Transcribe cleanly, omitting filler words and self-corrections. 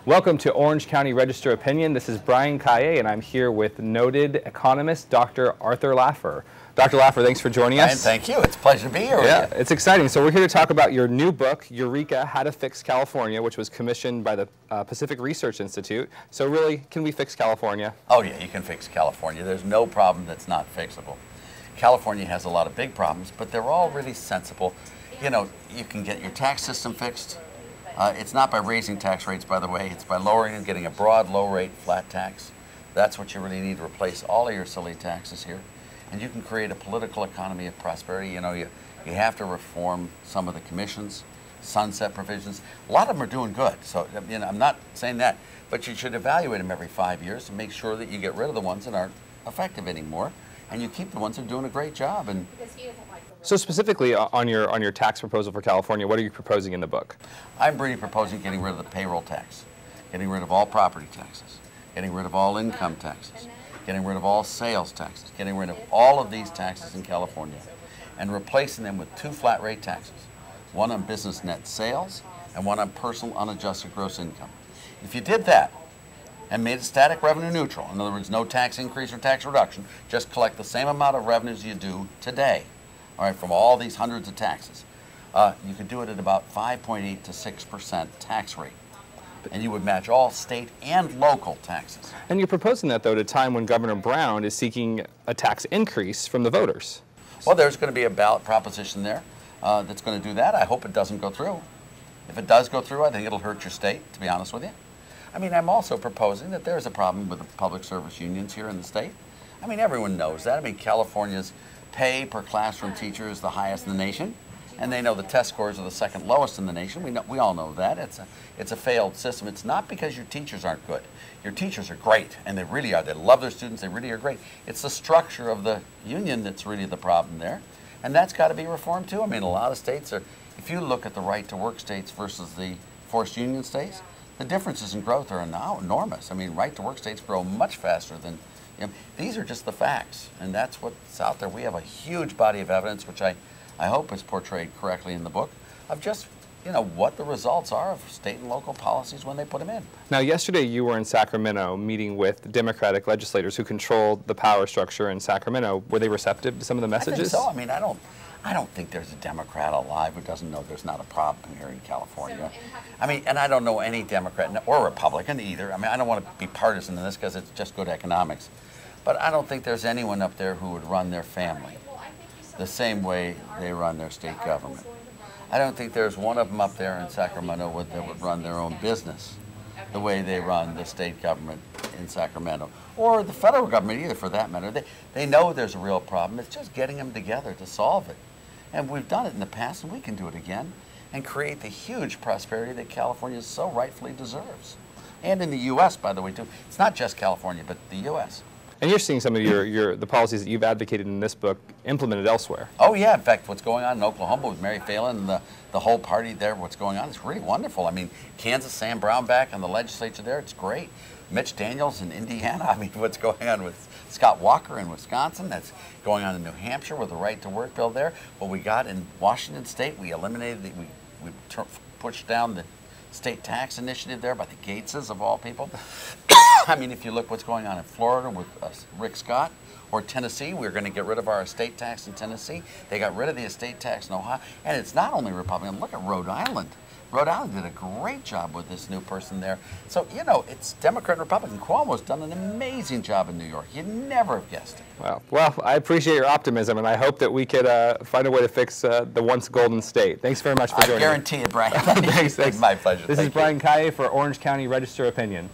Welcome to Orange County Register Opinion. This is Brian Calle, and I'm here with noted economist Dr. Arthur Laffer. Dr. Laffer, thanks for joining us. Brian, thank you. It's a pleasure to be here with you. It's exciting. So we're here to talk about your new book, Eureka, How to Fix California, which was commissioned by the Pacific Research Institute. So really, can we fix California? Oh yeah, you can fix California. There's no problem that's not fixable. California has a lot of big problems, but they're all really sensible. You know, you can get your tax system fixed. It's not by raising tax rates, by the way. It's by lowering and getting a broad, low-rate, flat tax. That's what you really need to replace all of your silly taxes here. And you can create a political economy of prosperity. You know, you have to reform some of the commissions, sunset provisions. A lot of them are doing good. So, you know, I'm not saying that. But you should evaluate them every 5 years to make sure that you get rid of the ones that aren't effective anymore. And you keep the ones that are doing a great job. And so specifically on your tax proposal for California, what are you proposing in the book? I'm really proposing getting rid of the payroll tax, getting rid of all property taxes, getting rid of all income taxes, getting rid of all sales taxes, getting rid of all of these taxes in California, and replacing them with two flat rate taxes, one on business net sales and one on personal unadjusted gross income. If you did that and made it static revenue neutral, in other words, no tax increase or tax reduction, just collect the same amount of revenues you do today, all right, from all these hundreds of taxes, you could do it at about 5.8 to 6% tax rate. And you would match all state and local taxes. And you're proposing that, though, at a time when Governor Brown is seeking a tax increase from the voters. Well, there's going to be a ballot proposition there that's going to do that. I hope it doesn't go through. If it does go through, I think it'll hurt your state, to be honest with you. I mean, I'm also proposing that there's a problem with the public service unions here in the state. I mean, everyone knows that. I mean, California's pay per classroom teacher is the highest in the nation, and they know the test scores are the second lowest in the nation. We all know that. It's a failed system. It's not because your teachers aren't good. Your teachers are great, and they really are. They love their students. They really are great. It's the structure of the union that's really the problem there, and that's got to be reformed too. I mean, a lot of states are, if you look at the right-to-work states versus the forced union states, the differences in growth are now enormous. I mean, right-to-work states grow much faster than, you know, these are just the facts, and that's what's out there. We have a huge body of evidence, which I hope is portrayed correctly in the book, of just, you know, what the results are of state and local policies when they put them in. Now, yesterday you were in Sacramento meeting with Democratic legislators who controlled the power structure in Sacramento. Were they receptive to some of the messages? I think so. I mean, I don't think there's a Democrat alive who doesn't know there's not a problem here in California. I mean, and I don't know any Democrat or Republican either. I mean, I don't want to be partisan in this because it's just good economics. But I don't think there's anyone up there who would run their family the same way they run their state government. I don't think there's one of them up there in Sacramento that would run their own business the way they run the state government in Sacramento, or the federal government either, for that matter. They know there's a real problem. It's just getting them together to solve it. And we've done it in the past, and we can do it again, and create the huge prosperity that California so rightfully deserves. And in the U.S., by the way, too. It's not just California, but the U.S. And you're seeing some of the policies that you've advocated in this book implemented elsewhere. Oh yeah, in fact, what's going on in Oklahoma with Mary Phelan and the whole party there, what's going on, it's really wonderful. I mean, Kansas, Sam Brown back in the legislature there, it's great. Mitch Daniels in Indiana, I mean, what's going on with Scott Walker in Wisconsin, that's going on in New Hampshire with the right to work bill there. What we got in Washington State, we eliminated, we pushed down the state tax initiative there by the Gateses of all people. I mean, if you look what's going on in Florida with Rick Scott, or Tennessee, we're going to get rid of our estate tax in Tennessee. They got rid of the estate tax in Ohio. And it's not only Republican. Look at Rhode Island. Rhode Island did a great job with this new person there. So, you know, it's Democrat and Republican. Cuomo's done an amazing job in New York. You'd never have guessed it. Well, I appreciate your optimism, and I hope that we could find a way to fix the once golden state. Thanks very much for joining me. I guarantee it, Brian. Thanks. It's my pleasure. This is Brian Calle for Orange County Register Opinion.